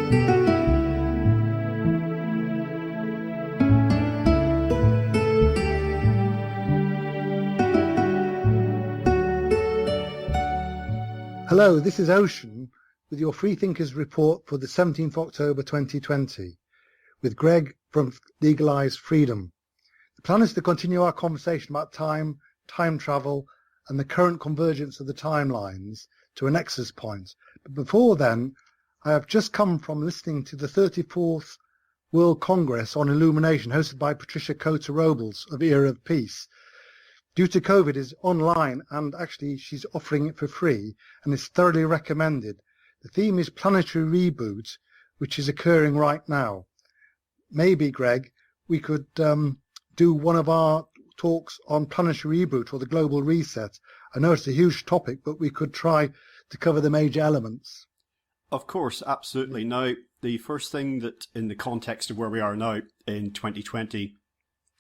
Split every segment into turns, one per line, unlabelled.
Hello, this is Ocean with your Freethinkers report for the 17th of October 2020 with Greg from Legalized Freedom. The plan is to continue our conversation about time travel and the current convergence of the timelines to a nexus point. But before then, I have just come from listening to the 34th World Congress on Illumination hosted by Patricia Cotter-Robles of Era of Peace. Due to COVID, is online, and actually she's offering it for free and is thoroughly recommended. The theme is Planetary Reboot, which is occurring right now. Maybe, Greg, we could do one of our talks on Planetary Reboot or the Global Reset. I know it's a huge topic, but we could try to cover the major elements.
Of course, absolutely. Now, the first thing that in the context of where we are now in 2020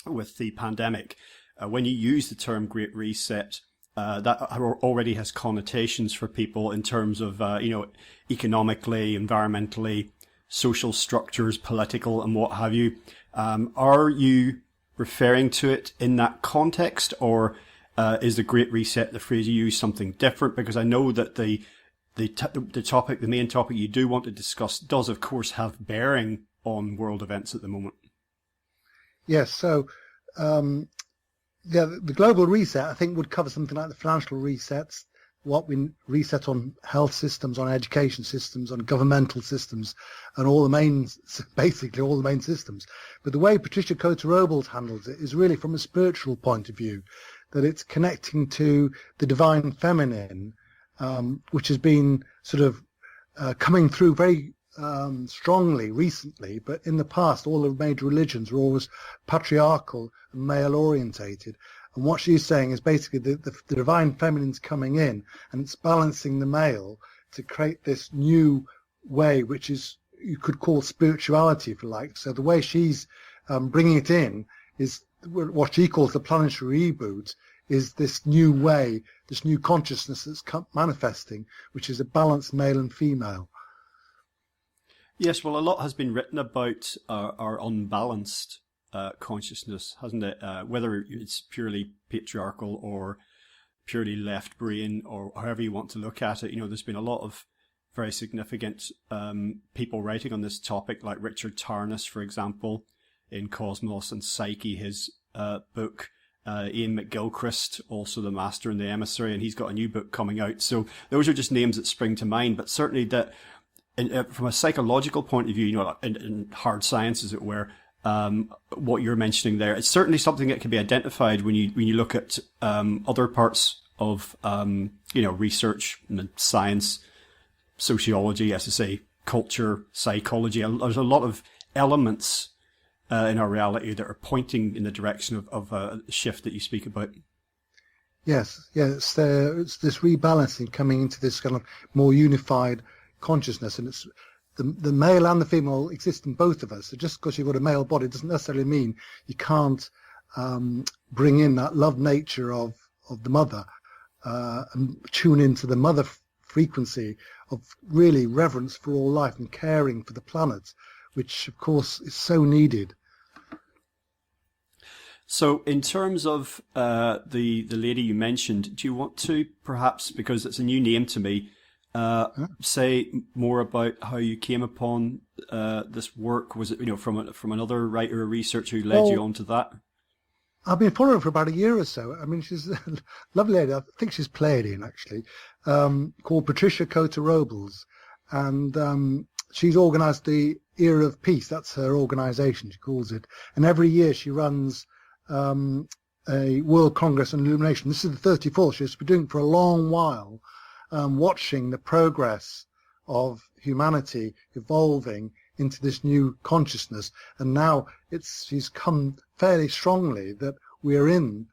with the pandemic, when you use the term Great Reset, that already has connotations for people in terms of, economically, environmentally, social structures, political, and what have you. Are you referring to it in that context, or is the Great Reset the phrase you use something different? Because I know that the main topic you do want to discuss does, of course, have bearing on world events at the moment.
Yes, so the global reset, I think, would cover something like the financial resets, what we reset on health systems, on education systems, on governmental systems, and basically all the main systems. But the way Patricia Cotter-Robles handles it is really from a spiritual point of view, that it's connecting to the divine feminine, which has been sort of coming through very strongly recently, but in the past all the major religions were always patriarchal and male orientated, and what she's saying is basically the divine feminine's coming in and it's balancing the male to create this new way, which is, you could call spirituality, if you like. So the way she's bringing it in is what she calls the planetary reboot, is this new way, this new consciousness that's manifesting, which is a balanced male and female.
Yes, well, a lot has been written about our unbalanced consciousness, hasn't it? Whether it's purely patriarchal or purely left brain, or however you want to look at it. There's been a lot of very significant people writing on this topic, like Richard Tarnas, for example, in Cosmos and Psyche, his book. Ian McGilchrist, also the Master and the Emissary, and he's got a new book coming out. So those are just names that spring to mind, but certainly that from a psychological point of view, in hard science, as it were, what you're mentioning there, it's certainly something that can be identified when you look at other parts of research, science, sociology, as I say, culture, psychology. There's a lot of elements in our reality that are pointing in the direction of a shift that you speak about.
Yes, it's this rebalancing coming into this kind of more unified consciousness, and it's the male and the female exist in both of us. So just because you've got a male body doesn't necessarily mean you can't bring in that love nature of the mother and tune into the mother frequency of really reverence for all life and caring for the planet, which of course is so needed.
So in terms of the lady you mentioned, do you want to perhaps, because it's a new name to me, say more about how you came upon this work? Was it from another writer or researcher who led you onto that?
I've been following her for about a year or so. I mean, she's a lovely lady. I think she's Pleiadian, actually, called Patricia Cotter-Robles, and she's organised the Era of Peace. That's her organisation, she calls it. And every year she runs a World Congress on Illumination. This is the 34th. She's been doing it for a long while, watching the progress of humanity evolving into this new consciousness. And now she's come fairly strongly that we're in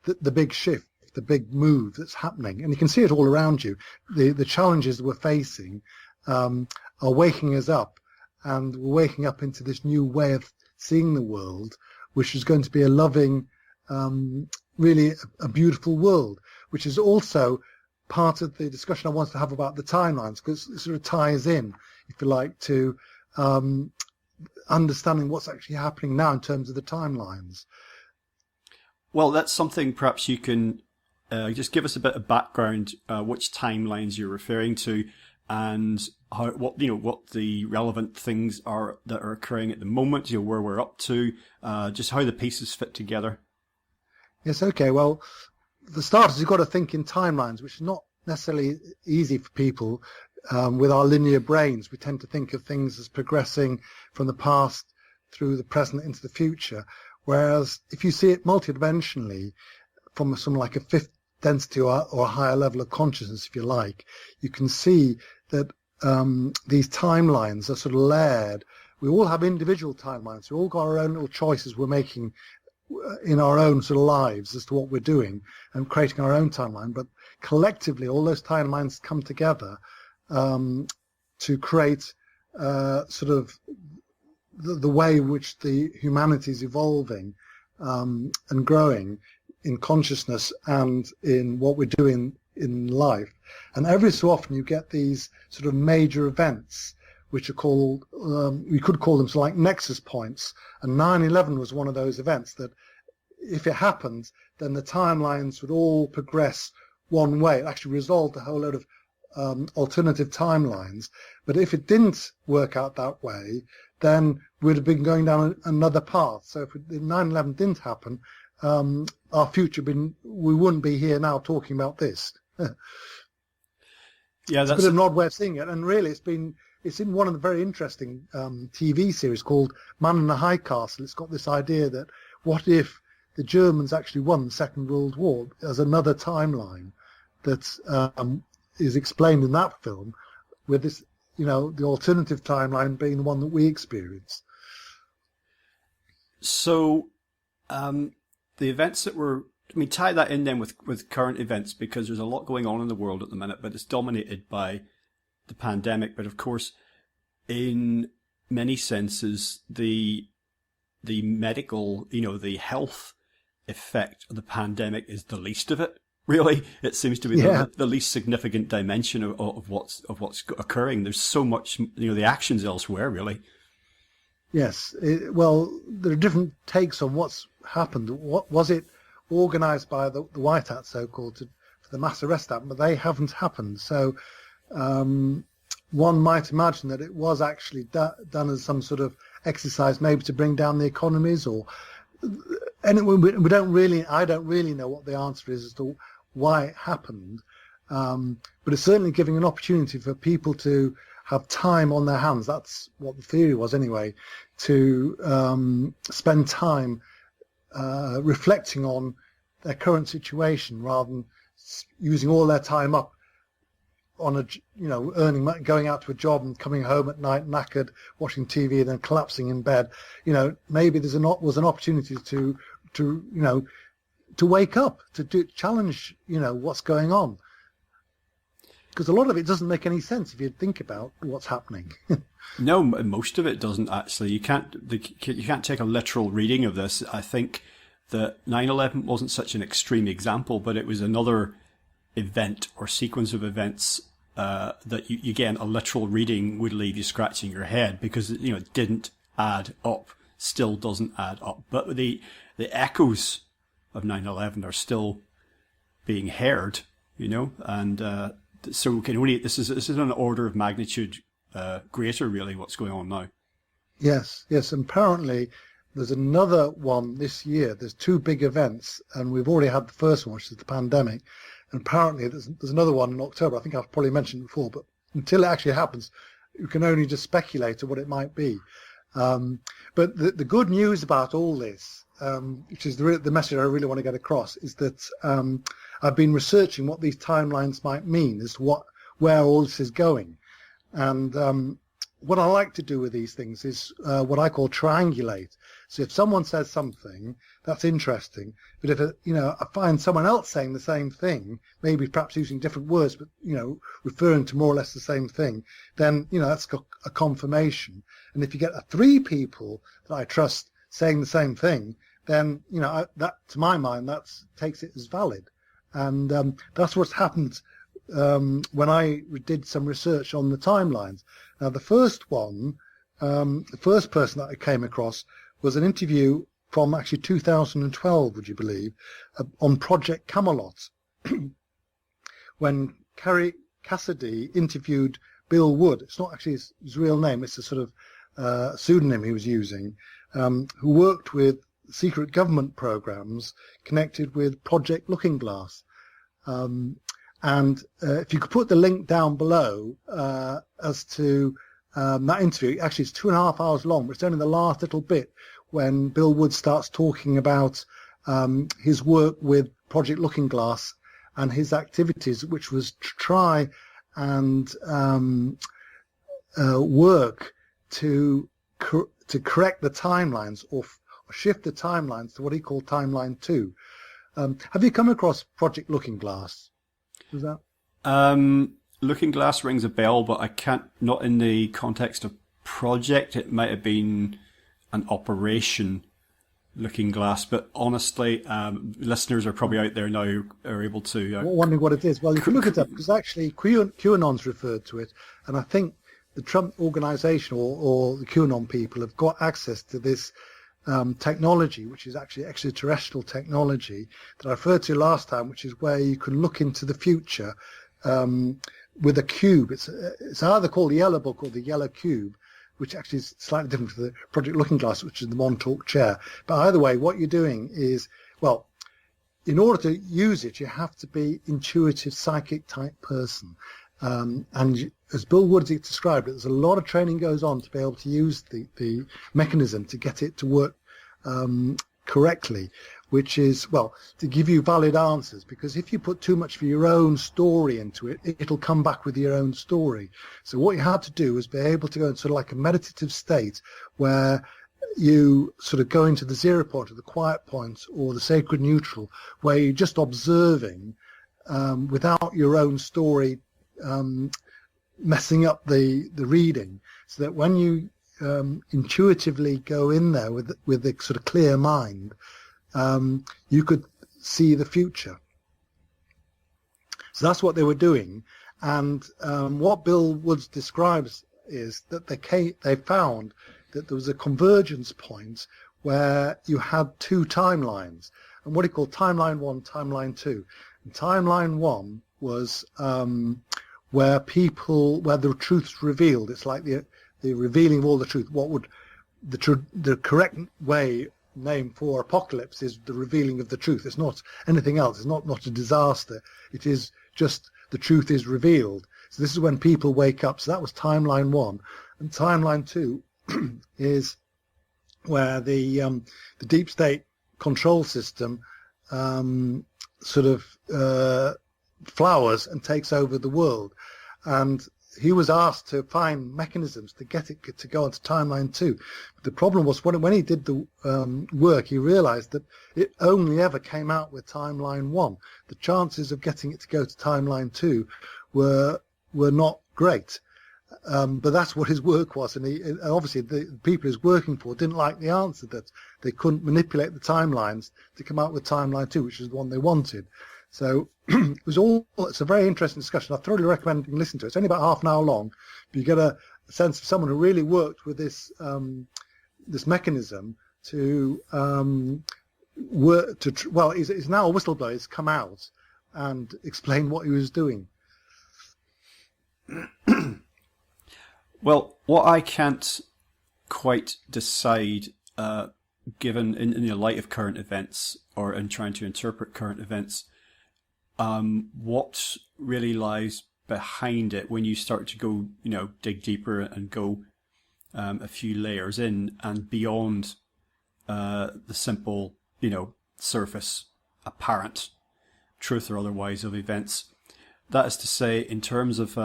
the big shift, the big move that's happening. And you can see it all around you. The challenges that we're facing are waking us up, and we're waking up into this new way of seeing the world, which is going to be a loving, really a beautiful world, which is also part of the discussion I wanted to have about the timelines, because it sort of ties in, if you like, to understanding what's actually happening now in terms of the timelines.
Well, that's something perhaps you can just give us a bit of background, which timelines you're referring to, and what the relevant things are that are occurring at the moment, where we're up to, just how the pieces fit together.
Yes, okay. Well, for starters, you've got to think in timelines, which is not necessarily easy for people. With our linear brains, we tend to think of things as progressing from the past through the present into the future. Whereas if you see it multidimensionally, from some like a fifth density or a higher level of consciousness, if you like, you can see that these timelines are sort of layered. We all have individual timelines. We all got our own little choices we're making in our own sort of lives as to what we're doing and creating our own timeline. But collectively, all those timelines come together to create sort of the way in which the humanity is evolving and growing in consciousness and in what we're doing in life. And every so often you get these sort of major events which are called, we could call them like nexus points. And 9/11 was one of those events that if it happened, then the timelines would all progress one way. It actually resolved a whole load of alternative timelines. But if it didn't work out that way, then we'd have been going down another path. So if 9/11 didn't happen, our future we wouldn't be here now talking about this.
Yeah,
that's a bit of an odd way of seeing it. And really, it's in one of the very interesting TV series called Man in the High Castle. It's got this idea that what if the Germans actually won the Second World War as another timeline that is explained in that film, with this, the alternative timeline being the one that we experience.
So, the events that tie that in then with current events, because there's a lot going on in the world at the minute, but it's dominated by the pandemic. But of course, in many senses, the medical, the health effect of the pandemic is the least of it. Really, it seems to be the least significant dimension of what's occurring. There's so much, the actions elsewhere, really.
Yes. Well, there are different takes on what's happened. What was it organised by the White Hat, so-called, for the mass arrest act, but they haven't happened. So one might imagine that it was actually done as some sort of exercise, maybe to bring down the economies, and I don't really know what the answer is as to why it happened. But it's certainly giving an opportunity for people to have time on their hands. That's what the theory was anyway, to spend time reflecting on their current situation rather than using all their time up on earning, going out to a job and coming home at night knackered, watching TV and then collapsing in bed. Maybe was an opportunity to wake up, to challenge, what's going on. Because a lot of it doesn't make any sense if you think about what's happening.
No, most of it doesn't actually. You can't take a literal reading of this. I think that 9/11 wasn't such an extreme example, but it was another event or sequence of events that again, a literal reading would leave you scratching your head because it didn't add up, still doesn't add up. But the echoes of 9/11 are still being heard, and so this is an order of magnitude greater, really, what's going on now.
Yes. And apparently there's another one this year. There's two big events, and we've already had the first one, which is the pandemic. And apparently there's another one in October. I think I've probably mentioned it before, but until it actually happens, you can only just speculate on what it might be. But the good news about all this, which is the message I really want to get across, is that I've been researching what these timelines might mean, as to where all this is going. And what I like to do with these things is what I call triangulate. So if someone says something, that's interesting. But if I find someone else saying the same thing, maybe perhaps using different words, but referring to more or less the same thing, then that's a confirmation. And if you get three people that I trust saying the same thing, then that, to my mind, that takes it as valid. And that's what's happened when I did some research on the timelines. Now, the first one The first person that I came across was an interview from actually 2012, would you believe, on Project Camelot, when Carrie Cassidy interviewed Bill Wood. It's not actually his real name, it's a sort of pseudonym he was using, who worked with secret government programs connected with Project Looking Glass. And if you could put the link down below as to that interview, actually it's 2.5 hours long, but it's only the last little bit when Bill Wood starts talking about his work with Project Looking Glass and his activities, which was to try and work to correct the timelines or shift the timelines to what he called Timeline 2. Have you come across Project Looking Glass? Was that?
Looking Glass rings a bell, but I can't, not in the context of project. It might have been an operation, Looking Glass, but honestly, listeners are probably out there now who are able to...
wondering what it is. Well, if you look it up, because actually QAnon's referred to it, and I think the Trump organization or the QAnon people have got access to this technology, which is actually extraterrestrial technology that I referred to last time, which is where you can look into the future with a cube. It's either called the Yellow Book or the Yellow Cube, which actually is slightly different to the Project Looking Glass, which is the Montauk chair. But either way, what you're doing is, well, in order to use it, you have to be intuitive, psychic type person. And as Bill Wood described it, there's a lot of training goes on to be able to use the mechanism to get it to work correctly, which is, well, to give you valid answers, because if you put too much of your own story into it, it'll come back with your own story. So what you have to do is be able to go into sort of like a meditative state where you sort of go into the 0 point or the quiet point or the sacred neutral, where you're just observing without your own story messing up the reading, so that when you intuitively go in there with a sort of clear mind, you could see the future. So that's what they were doing. And what Bill Woods describes is that they found that there was a convergence point where you had two timelines, and what he called Timeline 1, Timeline 2. And Timeline 1 was where the truth's revealed. It's like the revealing of all the truth. What would the correct name for apocalypse is the revealing of the truth. It's not anything else. It's not a disaster. It is just the truth is revealed. So this is when people wake up. So that was Timeline 1. And Timeline 2 is where the deep state control system sort of flowers and takes over the world. And he was asked to find mechanisms to get it to go onto Timeline 2. The problem was when he did the work, he realized that it only ever came out with Timeline 1. The chances of getting it to go to Timeline 2 were not great. But that's what his work was, and obviously the people he's working for didn't like the answer, that they couldn't manipulate the timelines to come out with Timeline 2, which is the one they wanted. So it's a very interesting discussion. I thoroughly recommend you can listen to it. It's only about half an hour long, but you get a sense of someone who really worked with this this mechanism to work to. Well, he's now a whistleblower. He's come out and explained what he was doing.
Well, what I can't quite decide, given in the light of current events or in trying to interpret current events, what really lies behind it when you start to go, dig deeper and go a few layers in and beyond the simple, surface, apparent truth or otherwise of events. That is to say, in terms of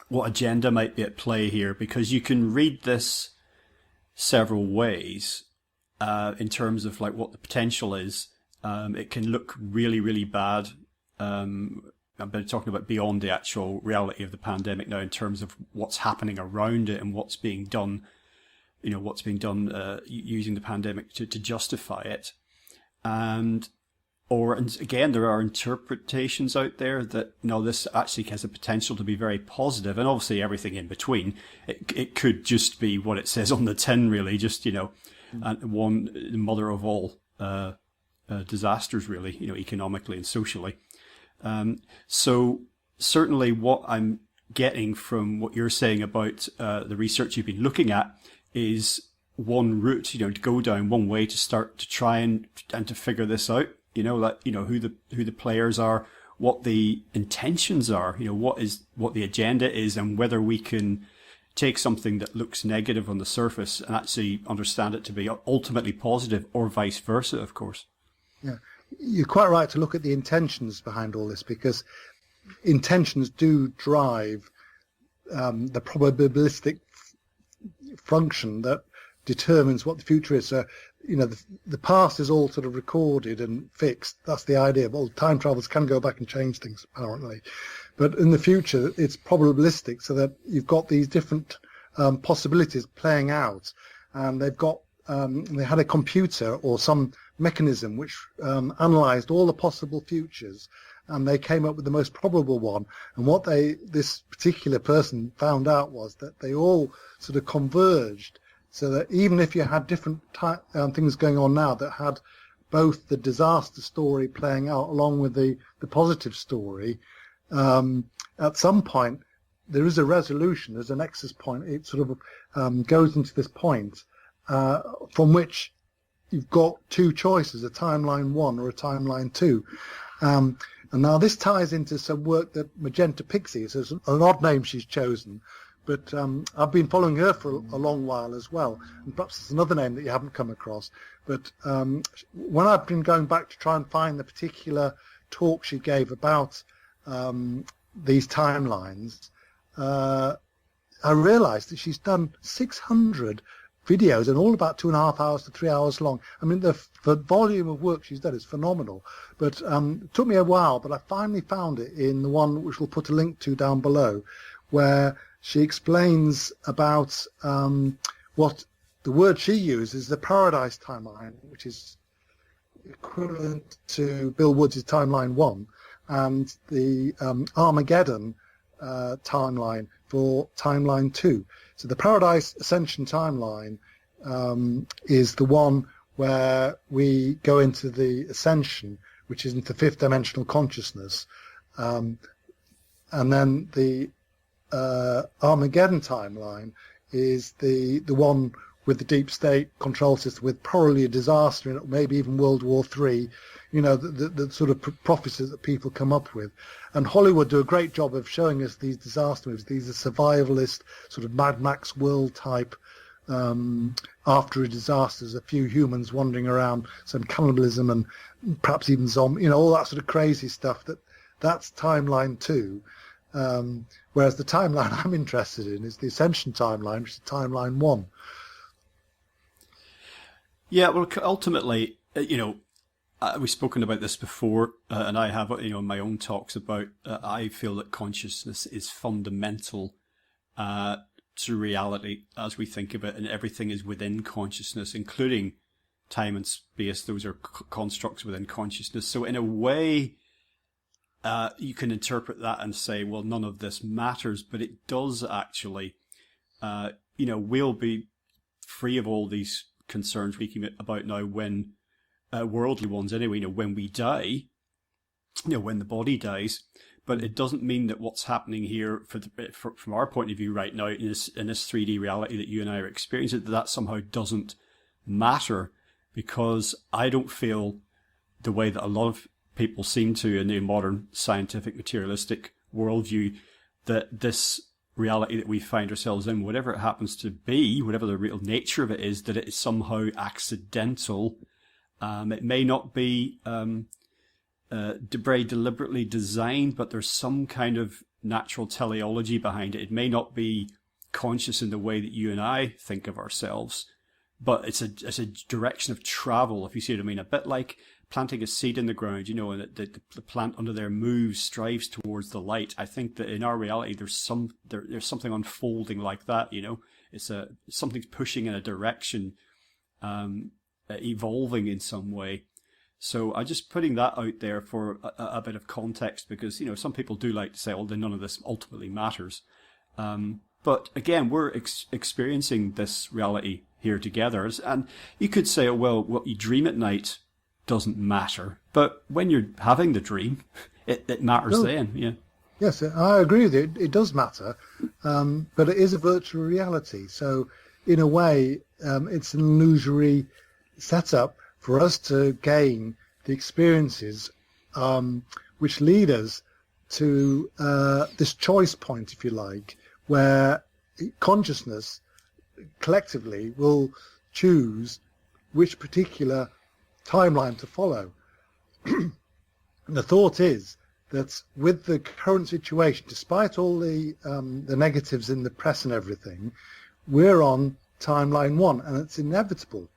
what agenda might be at play here, because you can read this several ways in terms of like what the potential is. It can look really, really bad. I'm talking about beyond the actual reality of the pandemic now, in terms of what's happening around it and what's being done, using the pandemic to justify it. And Or, and again, there are interpretations out there that, no, this actually has a potential to be very positive, and obviously everything in between. It could just be what it says on the tin, really, just, and the mother of all disasters, really, economically and socially. So certainly what I'm getting from what you're saying about the research you've been looking at is one route, to go down, one way to start to try and to figure this out. Who the players are, what the intentions are, what the agenda is, and whether we can take something that looks negative on the surface and actually understand it to be ultimately positive, or vice versa, of course.
Yeah, you're quite right to look at the intentions behind all this, because intentions do drive the probabilistic function that determines what the future is. So, the past is all sort of recorded and fixed. That's the idea. Well, time travelers can go back and change things, apparently. But in the future, it's probabilistic, so that you've got these different possibilities playing out. And they've got, they had a computer or some mechanism which analysed all the possible futures, and they came up with the most probable one. And what this particular person found out was that they all sort of converged, so that even if you had different things going on now that had both the disaster story playing out along with the positive story, at some point there is a resolution, there's a nexus point. It sort of goes into this point from which you've got two choices, a timeline 1 or a timeline 2. And now this ties into some work that Magenta Pixie, so it's an odd name she's chosen, but I've been following her for a long while as well, and perhaps it's another name that you haven't come across. But when I've been going back to try and find the particular talk she gave about these timelines, I realised that she's done 600 videos, and all about 2.5 hours to 3 hours long. I mean, the volume of work she's done is phenomenal. But it took me a while, but I finally found it in the one which we'll put a link to down below, where she explains about what the word she uses, the Paradise timeline, which is equivalent to Bill Woods' timeline 1, and the Armageddon timeline for timeline 2. So the Paradise Ascension timeline is the one where we go into the ascension, which is into fifth dimensional consciousness, and then the Armageddon timeline is the one with the deep state control system, with probably a disaster in it, maybe even World War III, the sort of prophecies that people come up with. And Hollywood do a great job of showing us these disaster movies. These are survivalist, sort of Mad Max world type, after a disaster, there's a few humans wandering around, some cannibalism and perhaps even zombie, all that sort of crazy stuff. That's timeline 2. Whereas the timeline I'm interested in is the Ascension timeline, which is timeline 1.
Yeah, well, ultimately, we've spoken about this before, and I have, in my own talks about, I feel that consciousness is fundamental to reality as we think of it, and everything is within consciousness, including time and space. Those are constructs within consciousness. So in a way, you can interpret that and say, well, none of this matters, but it does actually. We'll be free of all these concerns we're speaking about now when worldly ones anyway, when we die, when the body dies. But it doesn't mean that what's happening here from our point of view right now in this 3D reality that you and I are experiencing, that somehow doesn't matter, because I don't feel the way that a lot of people seem to in the modern scientific materialistic worldview, that this reality that we find ourselves in, whatever it happens to be, whatever the real nature of it is, that it is somehow accidental. It may not be very deliberately designed, but there's some kind of natural teleology behind it. It may not be conscious in the way that you and I think of ourselves, but it's a direction of travel, if you see what I mean. A bit like planting a seed in the ground, and the plant under there moves, strives towards the light. I think that in our reality, there's something unfolding like that. It's something's pushing in a direction, evolving in some way. So I'm just putting that out there for a bit of context, because, some people do like to say, oh, then none of this ultimately matters. But again, we're experiencing this reality here together. And you could say, oh, well, what you dream at night doesn't matter. But when you're having the dream, it matters then, yeah.
Yes, I agree with you. It does matter, but it is a virtual reality. So in a way, it's an illusory setup for us to gain the experiences which lead us to this choice point, if you like, where consciousness collectively will choose which particular timeline to follow. And the thought is that with the current situation, despite all the negatives in the press and everything, we're on timeline 1, and it's inevitable.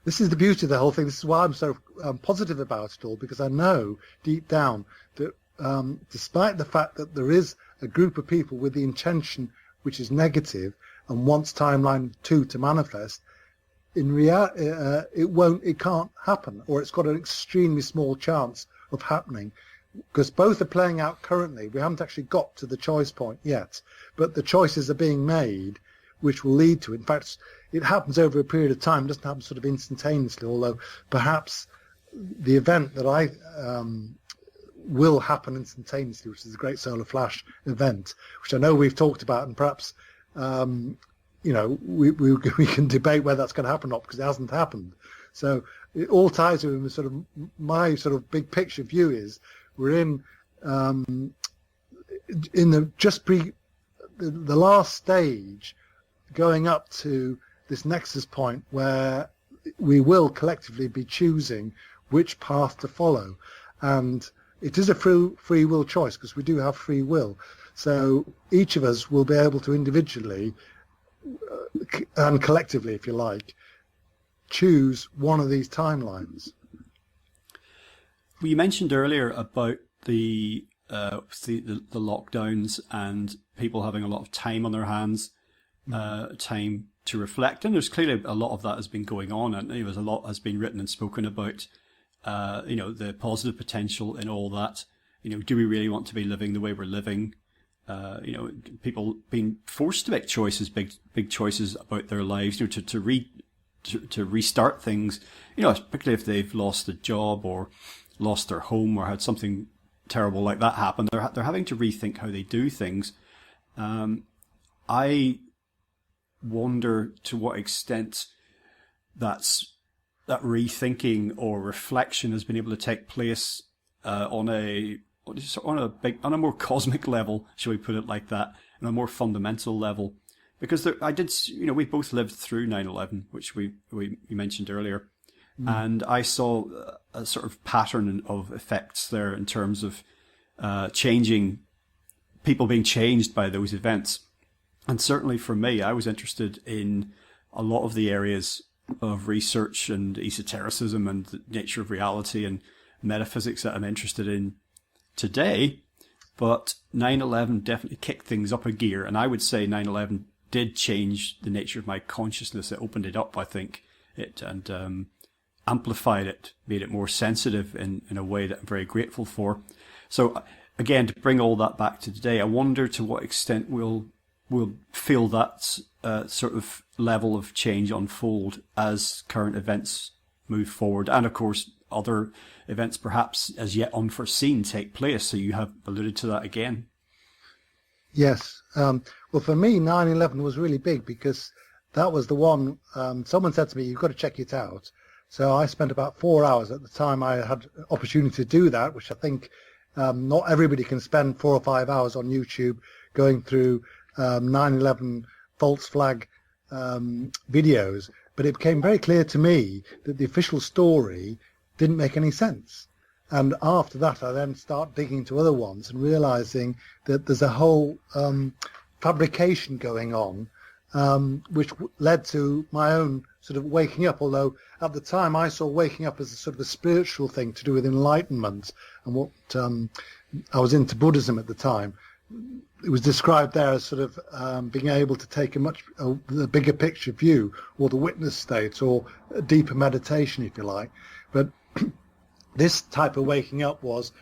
This is the beauty of the whole thing. This is why I'm so positive about it all, because I know deep down that despite the fact that there is a group of people with the intention which is negative and wants timeline 2 to manifest, in reality it can't happen, or it's got an extremely small chance of happening, because both are playing out currently. We haven't actually got to the choice point yet, but the choices are being made which will lead to it. In fact, it happens over a period of time. It doesn't happen sort of instantaneously, although perhaps the event that will happen instantaneously, which is the Great Solar Flash event, which I know we've talked about, and perhaps we can debate whether that's going to happen or not, because it hasn't happened. So it all ties with sort of my sort of big picture view is we're in the last stage, going up to this nexus point where we will collectively be choosing which path to follow. And it is a free will choice, because we do have free will. So each of us will be able to individually and collectively, if you like, choose one of these timelines.
Well, you mentioned earlier about the lockdowns and people having a lot of time on their hands, time to reflect, and there's clearly a lot of that has been going on, and there's a lot has been written and spoken about. The positive potential in all that. Do we really want to be living the way we're living? People being forced to make choices, big choices about their lives, to restart things, particularly if they've lost a job or lost their home or had something terrible like that happen. They're having to rethink how they do things. I wonder to what extent that rethinking or reflection has been able to take place on a more cosmic level, shall we put it like that, on a more fundamental level. Because we both lived through 9/11, which we mentioned earlier, and I saw a sort of pattern of effects there in terms of people being changed by those events. And certainly for me, I was interested in a lot of the areas of research and esotericism and the nature of reality and metaphysics that I'm interested in today. But 9/11 definitely kicked things up a gear. And I would say 9/11 did change the nature of my consciousness. It opened it up, I think, and amplified it, made it more sensitive in a way that I'm very grateful for. So again, to bring all that back to today, I wonder to what extent we'll feel that sort of level of change unfold as current events move forward. And of course, other events perhaps as yet unforeseen take place. So you have alluded to that again.
Yes. Well, for me, 9/11 was really big, because that was the one, someone said to me, you've got to check it out. So I spent about 4 hours at the time. I had opportunity to do that, which I think not everybody can spend 4 or 5 hours on YouTube going through 9/11 false flag videos. But it became very clear to me that the official story didn't make any sense. And after that, I then start digging into other ones and realizing that there's a whole fabrication going on, which led to my own sort of waking up. Although at the time I saw waking up as a sort of a spiritual thing to do with enlightenment, and what I was into Buddhism at the time. It was described there as sort of being able to take a bigger picture view, or the witness state, or a deeper meditation, if you like. But This type of waking up was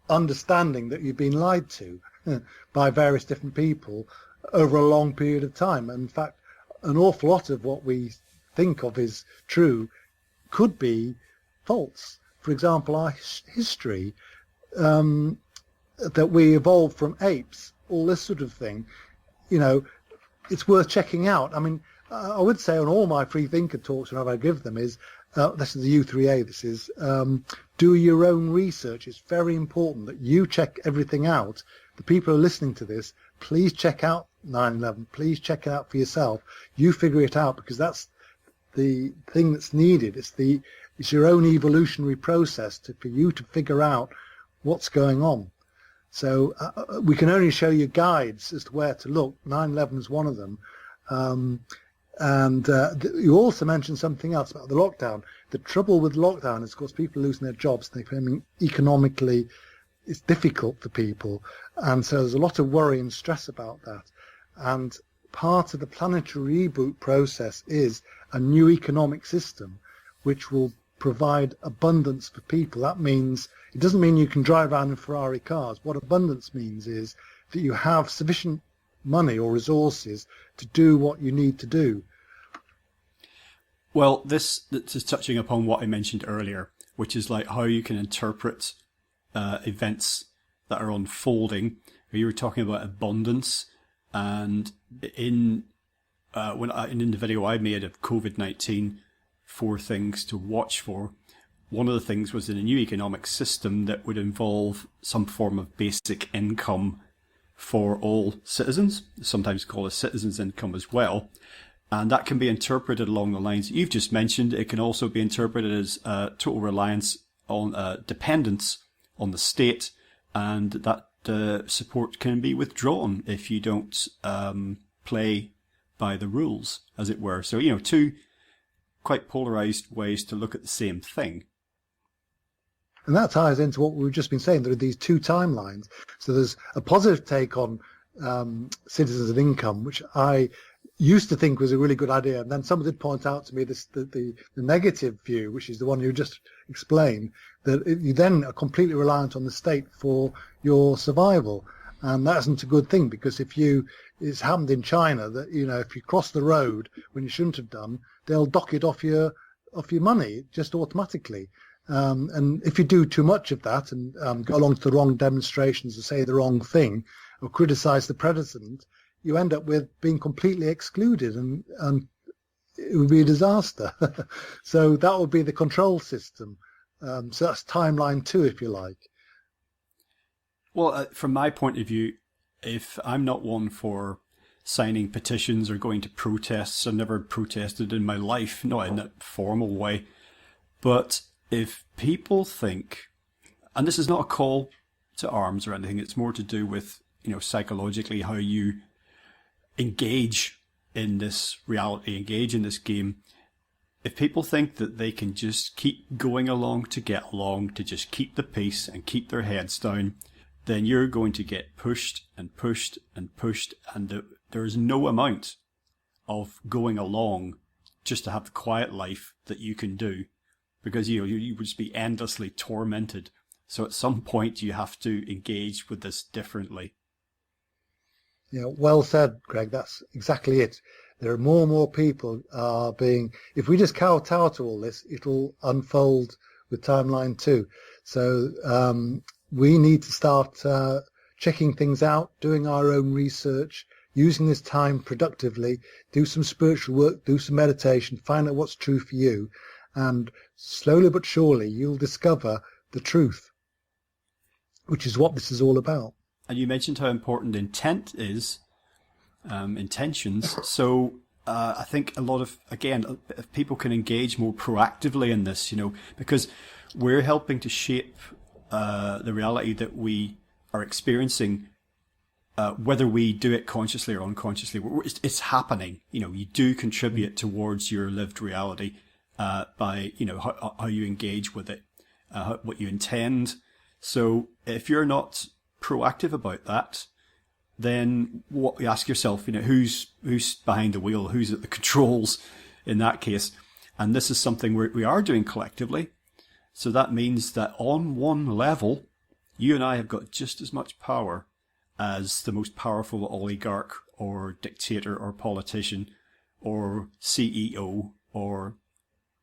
understanding that you've been lied to by various different people over a long period of time. And in fact, an awful lot of what we think of is true could be false. For example, our history, that we evolved from apes, all this sort of thing, it's worth checking out. I mean, I would say on all my free thinker talks, whenever I give them, is this is the U3A. This is do your own research. It's very important that you check everything out. The people who are listening to this, please check out 9/11. Please check it out for yourself. You figure it out, because that's the thing that's needed. It's your own evolutionary process for you to figure out what's going on. So we can only show you guides as to where to look. 9/11 is one of them. You also mentioned something else about the lockdown. The trouble with lockdown is, of course, people losing their jobs. They're finding economically it's difficult for people. And so there's a lot of worry and stress about that. And part of the planetary reboot process is a new economic system which will provide abundance for people. That means, it doesn't mean you can drive around in Ferrari cars. What abundance means is that you have sufficient money or resources to do what you need to do.
Well, this is touching upon what I mentioned earlier, which is like how you can interpret events that are unfolding. You were talking about abundance, and in the video I made of COVID-19, 4 things to watch for, one of the things was in a new economic system that would involve some form of basic income for all citizens, sometimes called a citizen's income as well. And that can be interpreted along the lines you've just mentioned. It can also be interpreted as total reliance on dependence on the state, and that support can be withdrawn if you don't play by the rules, as it were. So, 2 quite polarized ways to look at the same thing.
And that ties into what we've just been saying. There are these 2 timelines. So there's a positive take on citizens and income, which I used to think was a really good idea. And then someone did point out to me the negative view, which is the one you just explained, that you then are completely reliant on the state for your survival. And that isn't a good thing, because it's happened in China that, if you cross the road when you shouldn't have done, they'll dock it off your money just automatically. And if you do too much of that and go along to the wrong demonstrations and say the wrong thing or criticize the president, you end up with being completely excluded, and it would be a disaster. So that would be the control system. So that's timeline 2, if you like.
Well, from my point of view, if I'm not one for signing petitions or going to protests, I've never protested in my life, not in a formal way, but if people think, and this is not a call to arms or anything, it's more to do with, psychologically how you engage in this reality, engage in this game. If people think that they can just keep going along to get along, to just keep the peace and keep their heads down, then you're going to get pushed and pushed and pushed, and there is no amount of going along just to have the quiet life that you can do, because you would just be endlessly tormented. So at some point you have to engage with this differently.
Well said, Greg. That's exactly it. There are more and more people if we just kowtow to all this, it'll unfold with timeline 2. So we need to start checking things out, doing our own research, using this time productively, do some spiritual work, do some meditation, find out what's true for you, and slowly but surely you'll discover the truth, which is what this is all about.
And you mentioned how important intent is, intentions. So I think a lot of, again, if people can engage more proactively in this, because we're helping to shape the reality that we are experiencing, whether we do it consciously or unconsciously. It's happening. You do contribute towards your lived reality by, how you engage with it, what you intend. So if you're not proactive about that, then what you ask yourself, who's behind the wheel, who's at the controls in that case. And this is something we are doing collectively. So that means that on one level, you and I have got just as much power as the most powerful oligarch or dictator or politician or CEO or,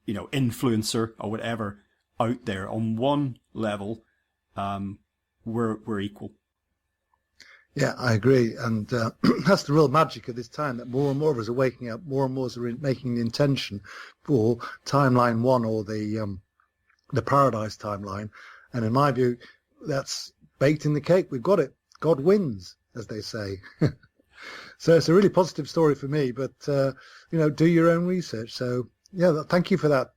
influencer or whatever out there. On one level, we're equal.
Yeah, I agree. And that's the real magic of this time, that more and more of us are waking up, more and more of us are making the intention for timeline one, or the paradise timeline. And in my view, that's baked in the cake. We've got it. God wins, as they say. So it's a really positive story for me, but, do your own research. So, yeah, thank you for that,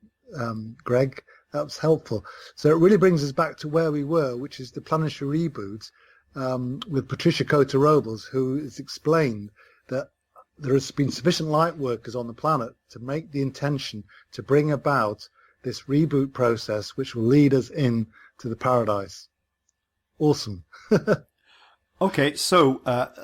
Greg. That was helpful. So it really brings us back to where we were, which is the Planetary Reboot, with Patricia Cota-Robles, who has explained that there has been sufficient light workers on the planet to make the intention to bring about this reboot process, which will lead us in to the paradise. Awesome.
Okay, so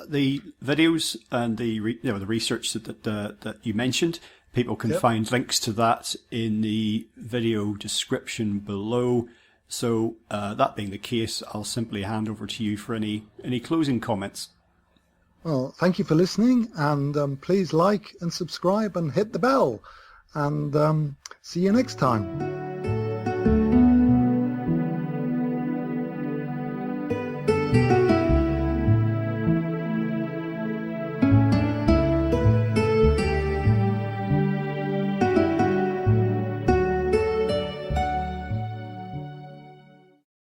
the videos and the research that you mentioned, people can find links to that in the video description below. So that being the case, I'll simply hand over to you for any closing comments.
Well, thank you for listening, and please like and subscribe and hit the bell, and see you next time.